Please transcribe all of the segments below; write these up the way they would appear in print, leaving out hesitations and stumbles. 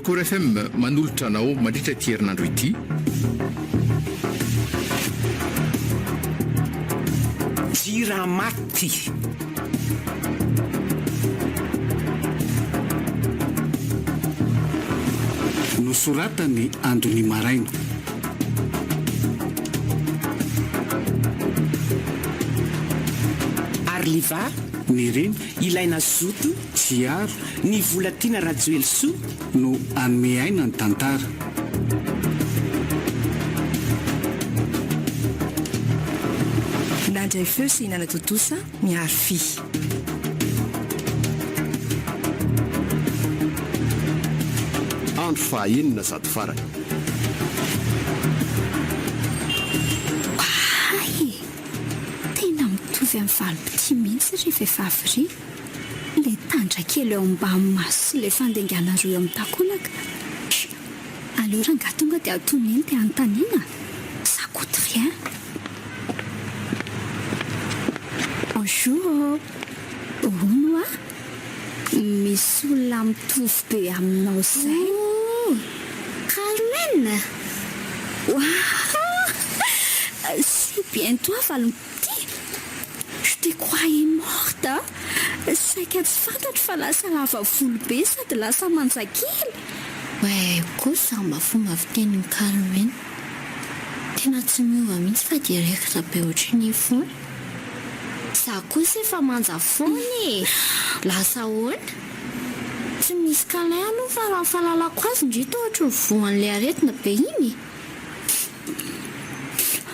Kora FM manolotra anao mandritra ity herinandro ity. JIRAMATY Nosoratan'i Andon'ny Maraina. Arliva Maraina, Ilay Nosy, Jiaro, ny volatiana rajoelso no anome aina ny tantara. Nandray feo sy hinana totosa miaro fi. Andro faha-6 zato farany. Tena mitovy amin'ny valopity mihitsy rehefa efa avy ry. Le tandra kely eo ambany maso sy le fandengana roa eo amin'ny takolaka. Aleo ranga tonga dia atoneny dia anontaniana. Ça coûte rien. Bonjour. Ono a? Misy olona mitovy be aminao zay. Carmen. Waouh! C'est bien toi, Valentin. Je te croyais morte. Saika tsy fantatro fa lasa lava volo be sady lasa manjakely. Ouais, kosa mba fomba fitenin'ny Carmen. Tena tsy miova mihitsy fa direkta be ohatrin'ny fony. Za kosa efa manja fony. Lasa hoana. Tsy misy kalay aloha fa raha fahalalako azy ndrito ohatra ny voan'ilay aretina be iny.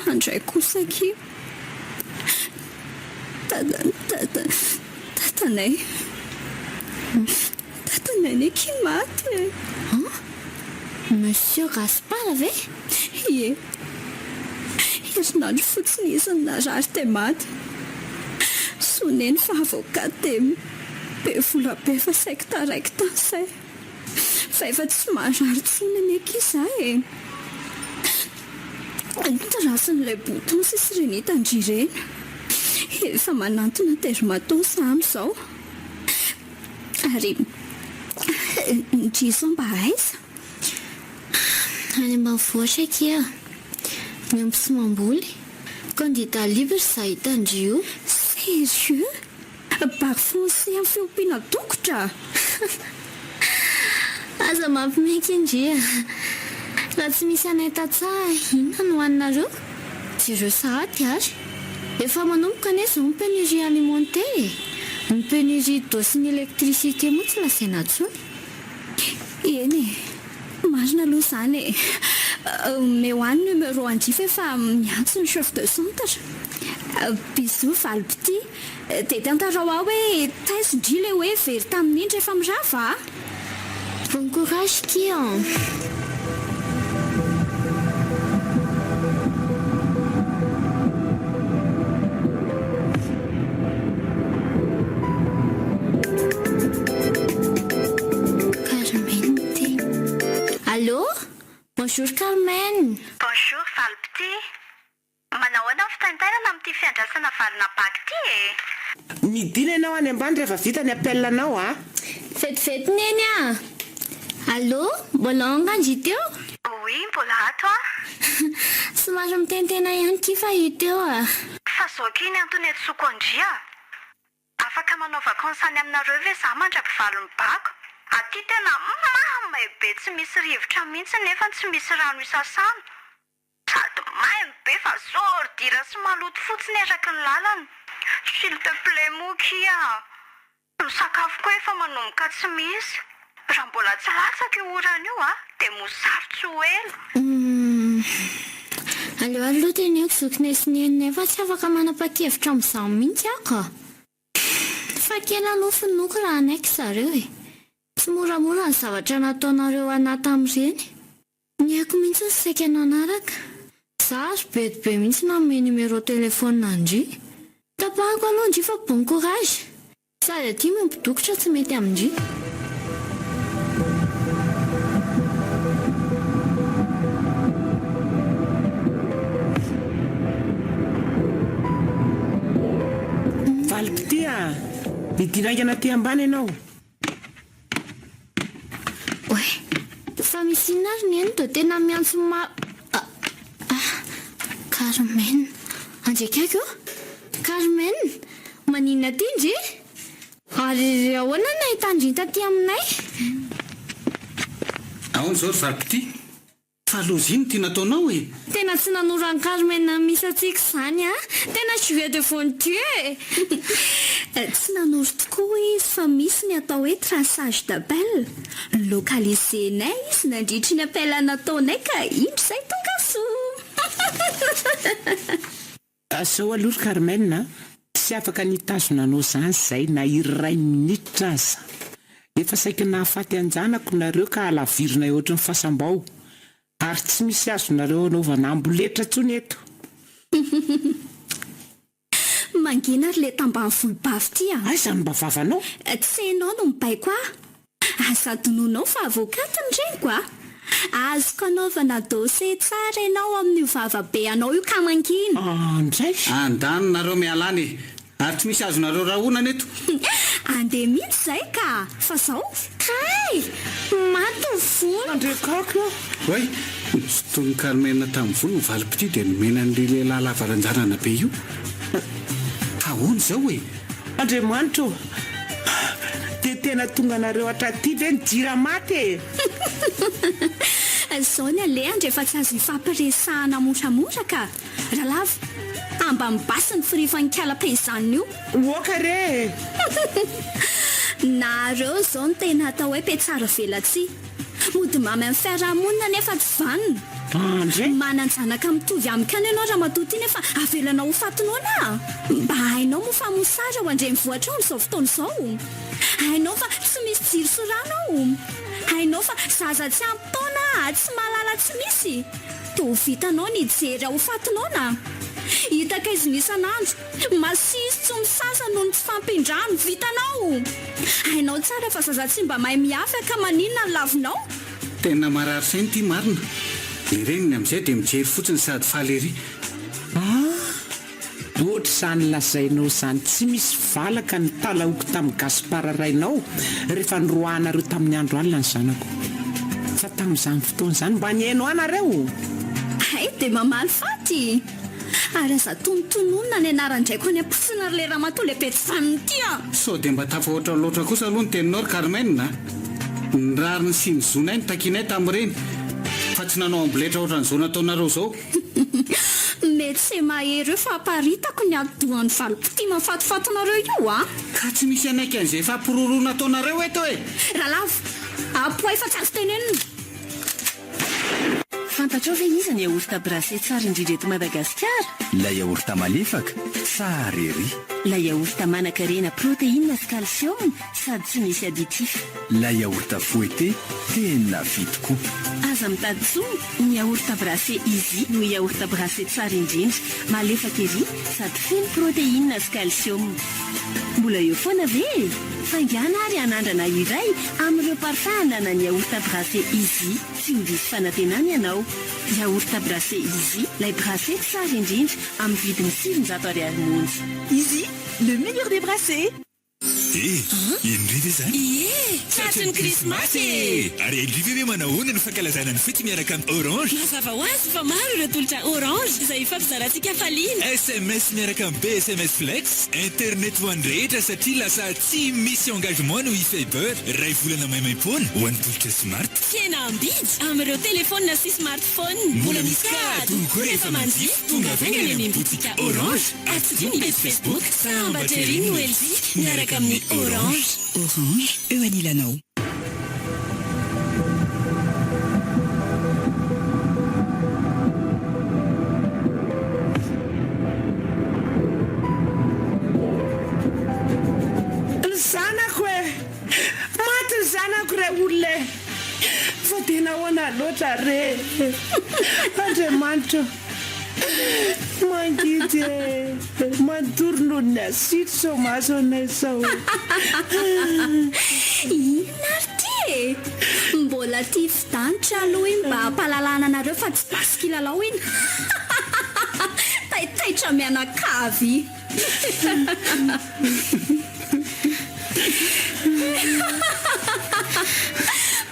Andray kosa kio. Tatanay. Tatanay ny kio maty. Monsieur Gaspard ve? Ie. Herinandro fotsiny izy ny narary te maty. Soneny fa avocat dia be vola be fa saiko taraiky tansay. Fa efa tsy marary tsinany eky izay. Trasin'ilay bouton sy sirenita andrirena. Efa manantona dermatose amin'izao. Ary ndriso mba aiza. Any ambanivohitra kia. Miampy sy mamboly. Candidat libre za hitandrio. Sérieux? Bac français amin'ny fiompiana dokotra. Aza mampimeky indria. Raha tsy misy anay tatsara, inona no hoaninareo? Jireo sahady ary. Efa manomboka anie izao ny pénurie alimentaire. Ny pénurie d'eau sy ny électricité moa tsy lasaina intsony. Eny e, marina aloha izany e. Mehoany numéro andrifa efa miantso ny chef de centre. Bisous valopity. Dia tantarao aho hoe taizindry ilay hoe very tamin'iny rehefa mirava. Bon courage kia. Allô? Bonjour Carmen. Bonjour valopity. Manao anao fitantainana amin'ity fiandrasana valona baky ity e. Midina ianao any ambany rehefa vita ny appel anao a. Vetivety neny a. Allô? Mbola angandry teo? Oui, mbola ato a. Somary mitentena ihany ky fa hiteo a. Fa zao kiny antony etsoko andria. Afaka manao vakansa any aminareo ve za mandra-pivalon'ny bako? Aty tena may be tsy misy rivotra mihitsy nefa tsy misy rano isasana. Sady may be fa zordira sy maloto fotsiny eraky ny lalana. S'il te plaît mokia. Ny sakafo koa efa manomboka tsy misy. Raha mbola tsy latsaka io orana io dia mosarotsy ho ela. Aleo aloha teneko zokiny sy nenina efa tsy afaka manapa-kevitra amin'izany mihitsy ako. Fa kely aloha finoko raha anaiky zareo e. Tsy moramora ny zavatra nataonareo anaty amin'ireny. Ny haiko mihitsy ny saika nanaraka. Zary be mihitsy nanome numéro telefônina andry. Tapahako aloha ndry fa bon courage. Sady aty mimpidokotra tsy mety amindry. Valopity a. Midinaingana aty ambany ianao. fa misy inona ary ny eny dia tena miantso Carmen, andrekako Carmen, maninona ty ndre? Ary ahoana nahitandriny taty aminay? Ahoana izao ry valopity? Fa aloha iny ty nataonao e? Tena tsy nanora ny Carmen misy atsika izany a. Tena jouet de fondue. Tsy nanoro tokoa izy fa misy ny atao hoe traçage d'appel. Lokalisenay izy nandritry ny appel nataonay ka indro izay tonga soa. Sao aloha Carmen, tsy afaka nitazonanao izany izay na iray minitra aza. Efa saika nahafaty anjanako nareo ka alavirina ohatry ny fasambao. Ary tsy misy azonareo anaovana amboletra tsony eto. Mangina ary le tambany volobavy ty a. Aiza ny mba vavanao? Tsy hainao no mibaiko a. Aza dononao fa avokaty ny reniko a. Azoko anaovana dossier tsara ianao amin'ny vavabe anao io ka mangina. Indray andany nareo mialany ary tsy misy azonareo rahonana eto. Andeha mihitsy izay ka fa zao Kay, matovolo. andrekako. Hoy, tsy toy ny Carmen tamin'ny volo ny valopity dia nomena an'ilay lehilahy lavaranjanana be io. Ahoana izao e? Andriamanitra, dia tena tonga nareo atraty ve ny JIRAMATY e? Izao ny alehany rehefa tsy azo ifampiresahana moramora ka. Rahalava, amba mibasy ny firifankala pejana io. Oka re. Nareo izao no tena atao hoe petsara velatsy. Mody mamy amin'ny fiarahamonina nefa tsy vanina. Andray Mananjanaka mitovy amikany ianao raha matoty nefa avelana ho fatinao na. Mba hainao mofamosara ho andrenivohitra ao n'izao fotoana izao. Hainao fa tsy misy jiro sy rano ao. Hainao fa zaza tsy ampitaona tsy mahalala tsy misy. Toa ho vitanao ny jery ho fatinao na. Hitaka izy isan'andro masisy tsy misasa noho ny tsy fampindrano vitanao. Hainao tsara fa zaza tsy mba mahay miafaka maninona ny lavinao. Tena marary sainy ty marina. Ny reniny amin'izay dia mijery fotsiny sady faly ery. Ohatr' izany lazainao izany tsy misy valaka ny talaoko tamin'ny gaspararainao rehefa niroahanareo tamin'ny andro alina ny zanako. Fa tamin'izany fotoana izany mba nihaino anareo. Hay dia mamaly faty. Ary aza tonontononona ny anarandraiko any am-posina ry le ramatoa le petsy ty a. Sao dia mba tafahoatra loatra kosa aloha ny teninao ry Carmen na. Ny rariny sy ny zonay ny takinay tamin'ireny. Fa tsy nanao amboletra ohatran'izao nataonareo izao. Mety tsy mahery eo fa aparitako ny adohan'ny valopity mafatifatinareo io a. Ka tsy misy anaiky an'izay fampiroroana nataonareo eto e. Rahalava, apoay fa tsy azo tenenina. Fantatrao ve iza ny yaourt brassé tsara indrindra eto Madagasikara? La yaourt malefaka tsara ery. La yaourt manan-karena protéine sy calcium sady tsy misy additif. La yaourt fouettée tena fito koa. Aza mitady tsoa ny yaourt brassé izy no yaourt brassé tsara indrindra, malefaka ery sady feno protéine sy calcium. Mbola eo foana ve? Faingana ary anandrana iray amin'ireo parfum ananan'ny yaourt brassé izy. Tsy ho diso fanantenana ianao. Yaourt brassé izy, lay brassé tsara indrindra amin'ny vidiny 700 ariary monja. Izy, le meilleur des brassés. Indrive zany? Ie, tratry ny krismasy. Ary indrive ve manahoana ny fankalazana ny fety miaraka amin'ny Orange? Mazava ho azy fa maro ireo tolotra Orange izay ifampizarantsika faliana. SMS miaraka amin'ny BSMS Flex, internet ho andrehitra satria lasa tsy misy engagement no e-fiber. Ray volana maimaimpona ho an'ny tolotra smart. Fiena ambidy amin'ireo telefônina sy smartphone. Mbola misy kady koa rehefa manjifa tonga avaingana amin'ny botika Orange. Ary tsy adino ny page Facebook Sambatry no LG miaraka amin'ny Orange. Orange, eo anilanao. Ny zanako e, maty ny zanako re olona e. Fa tena ahoana loatra re. Andriamanitra, mangidy e, mandoro ny asitry sao maso anay sao. Inona ry ty e? Mbola ty fidanitra aloha iny mba hampalalana anareo fa tsy basy kilalao iny. Taitaitra mianakavy.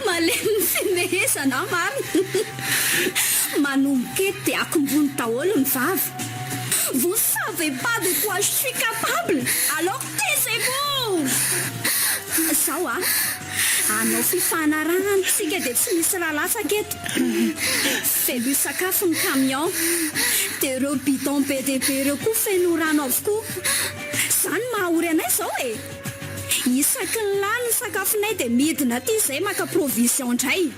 Malemy sy mehesy Sana marina. Manomboka eto dia akombony daholo ny vavy. Vous savez pas de quoi je suis capable. Alors taisez-vous. Sao anao fifanarahana tsika dia tsy misy raha latsaka eto. Feno sakafo ny camion dia ireo bidon be dia be ireo koa feno rano avokoa. Izany mahaory anay izao e. Isaky ny lany ny sakafonay dia midina aty izay maka provision indray.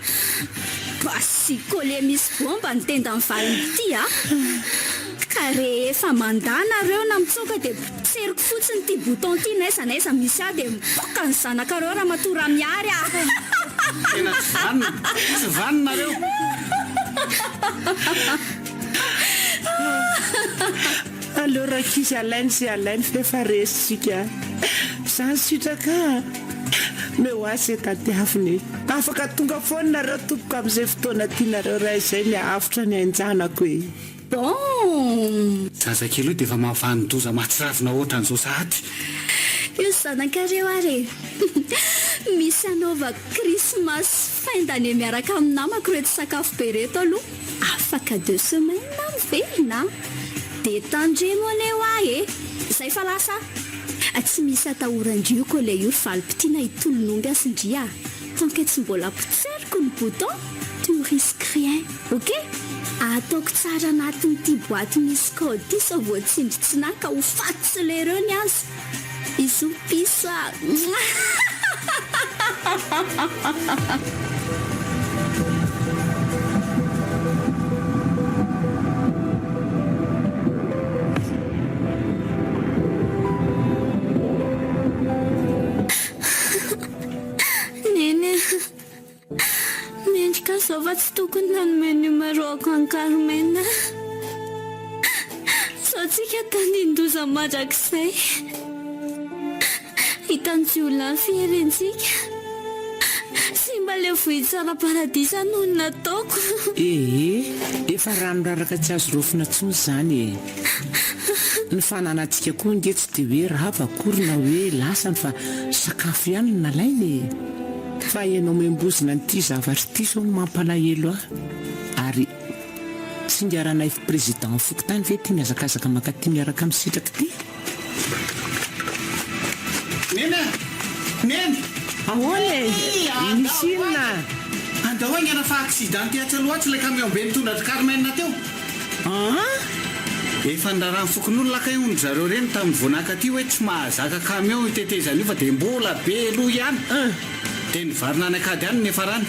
Basi collier misy bomba ny tenda ny valiny ity ka rehefa mandanareo na mitsoka dia seriko fotsiny ity bouton ity naiza misy dia mipoka ny zanakareo raha matora miary Tena tsy vanonareo. Aleo rakisy alainy sy alainy fefa resitsika. Zany sitraka meo asy tatiafiny. Afaka tonga foana nareo tompoko amin'izay fotoana tianareo raha izay ny ahavotra ny anjanako e. Bon. Zazakely io dia efa mahavanondoza mahatsiravina ohatran'izao sahady. Io zanakareo are. Misy anaova Christmas fin d'année miaraka amin'ny namako reto sakafo be reto aloha. Afaka 2 semaines na mivelona. Dia tandremo aneo e. Izay fa lasa. Tsy misy atahorandrio ko ilay io valym-pitiana hitolon'omby asindria. Tant que tsy mbola potseriko ny bouton, tu risques rien. Ok? Ataoko tsara anatin'ity boaty misy code ity sao voatsindritsinaka ho faty lereo ny azy. Izo piso Mendrika zao fa tsy tokony nanome numéro-ko an Carmen. Sao tsika tanindoza mandrakizay. Hitan'ny olona ny fiherentsika. Sy mba le vohy tsara paradisa noho ny nataoko. Efa ranoraraka tsy azo rofina tsony izany e. Ny fananantsika koa nge tsy dia hoe rava korona hoe lasany fa sakafo ihany no nalainy e. Fa ianao membozina n'ity zavatra ity sao no mampalahelo ary singaranay président fokotany ve tia miazakazaka makaty miaraka amin'ny sitraka ity. Neny ahoana misy inona andao any ana fa accident tiatsy loatsy ilay camion be nitondra Carmen teo. Efa ndarany fokon'olona kaion'ny zareo reny tamin'ny vonaka aty hoe tsy mahazaka camion hitetezana io fa dia mbola be loha ihany. Dia ny varina anakady ihany ny farany.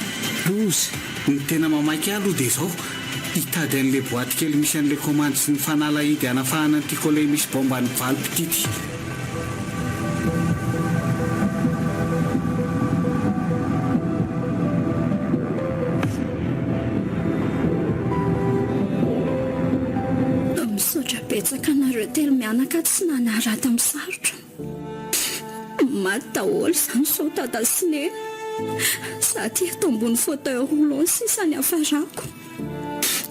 Loza ny tena mamaky aloha dia izao hitady an'ilay boaty kely misy an'ilay commande sy ny fanalahidy anafahana an'ity kolay misy bomba ny valym-pitity. Misaotra betsaka nareo telo mianaka tsy nanarata amin'ny sarotra. Maty daholo izany sao tata sy neny. Za ty eto ambony fauteuil roulant sisany hafarako.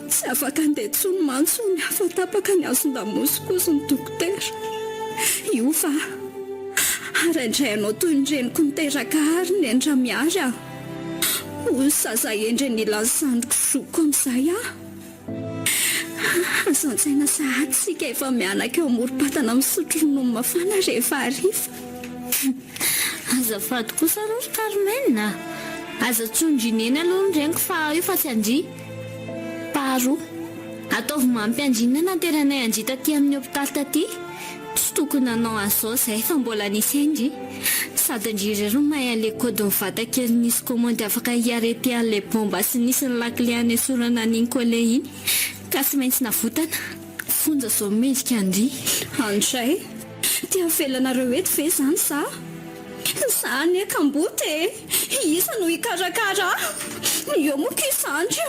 Tsy afaka andeha tsony mantsony afa tapaka ny azon-damosikozy ny dokotera. Io fa araindray anao toy ny reniko niteraka ary ny endra miary hoy zaza endry ny ilan'nyzandriko zoko amin'izay azan-tsaina sahady sika efa mianaka eo amorom-patana misotro ronono mafana rehefa hariva. Azafady kosa aloha Carmen. Aza tsondrineny aloha ny reniko fa io fa tsy andry. Paro ataovy mampiandrina nateranay andry taty amin'ny hôpitaly taty. Tsy tokony nanao azao izay fa mbola nisy andry. Sady andrirero mahay an'ilay kody mivata kely nisy komandy afaka hiarety an'ilay bomba sy nisy ny lakile any esorana an'iny kole iny. Ka tsy maintsy navotana. Fonja zao mendrika andry. Andray tia felanareo eto ve izany sa? Izany kamboty isa no hikarakara. Io moa kisandry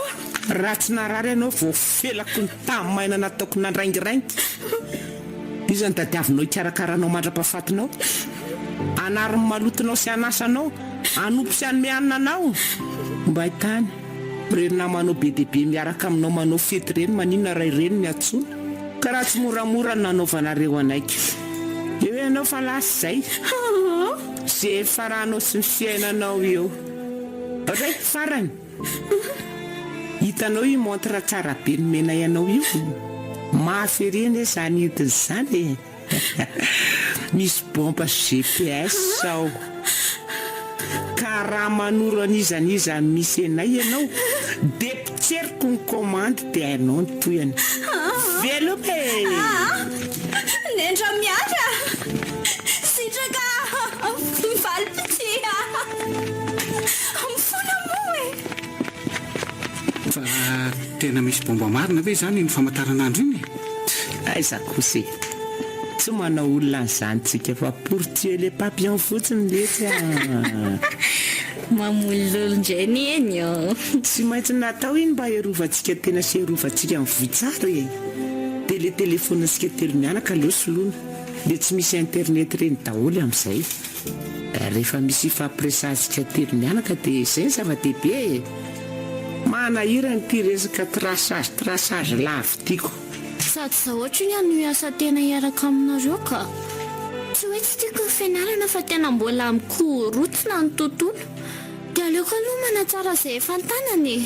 raha tsy narary ianao vao felako ny tamaina nataoko nandraingirangy. Io zany tadiavinao hikarakaranao mandra-pahafatinao, anariny malotonao sy anasanao, anompo sy anome anina anao. Mba hitany rerina manao be dia be miaraka aminao manao fety reny maninona ray reny ny atsona. Ka raha tsy moramora ny nanaovanareo anaiky. Eo ianao fa lasa izay. Izay faranao sy ny fiainanao eo. Ray farany. Hitanao io montre tsara be nomena ianao io. Mahaferena izany entiny izany. Misy bomba GPS sao. Ka raha manoro an'izaniza misy anay ianao dia pitseriko ny commande dia hainao ny toyany. Velo be! Nendra miatra! Sitraka valipity! Mifona moa e! Fa tena misy bomba marina ve izany ny famantaranandro iny? Aiza kosa e. Tsy manao olona n'izany fa pour tuer les papillons fotsiny letsy. Mamololondray ny eny Tsy maintsy natao iny mba hiarovantsika tena sy hiarovantsika amin'ny vohitsara e. Dia le telefonintsika telo mianaka aleo soloina. Dia tsy misy internet reny daholo amin'izay. Rehefa misy fampiresantsika telo mianaka dia izay zava-dehibe. Manahira n'ity resaka traçage lavo tiako. Sady za ohatra ny ano asa tena hiaraka aminareo ka. Tsy hoe tsy tiako ny fianarana fa tena mbola mikorotsona ny tontolo. Dia aleoko aloha manatsara izay fantanany.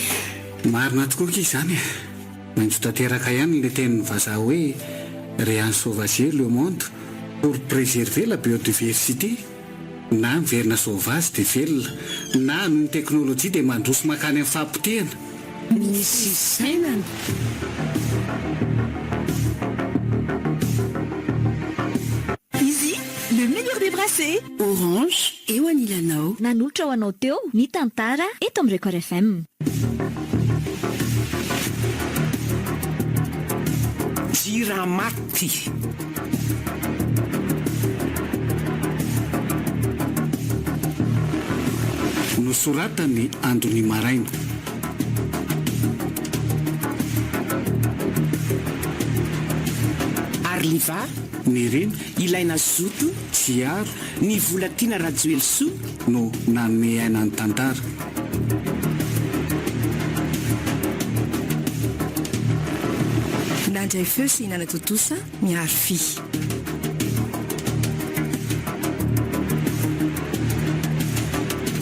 Marina tokoa ki izany. Maintsy tanteraka ihany le tenin'ny vazaha hoe rien sauvager le monde pour préserver la biodiversité. Na miverina sauvage dia velona, na noho ny teknôlôjia dia mandroso makany amin'ny fampitehana. Misy sainana. Easy, le meilleur des brassés. Orange, eo anilanao. Nanolotra ho anao teo ny Tantara eto amin'ny Record FM. JIRAMATY. Nosoratan'i Andon'ny Maraina. Arliva. Nirena. Ilay Nosy. Tsiaro. Ny volatiana rajoelso. No nanome aina ny tantara. Nandray feo sy hinana totosa miaro fi.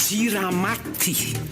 JIRAMATY.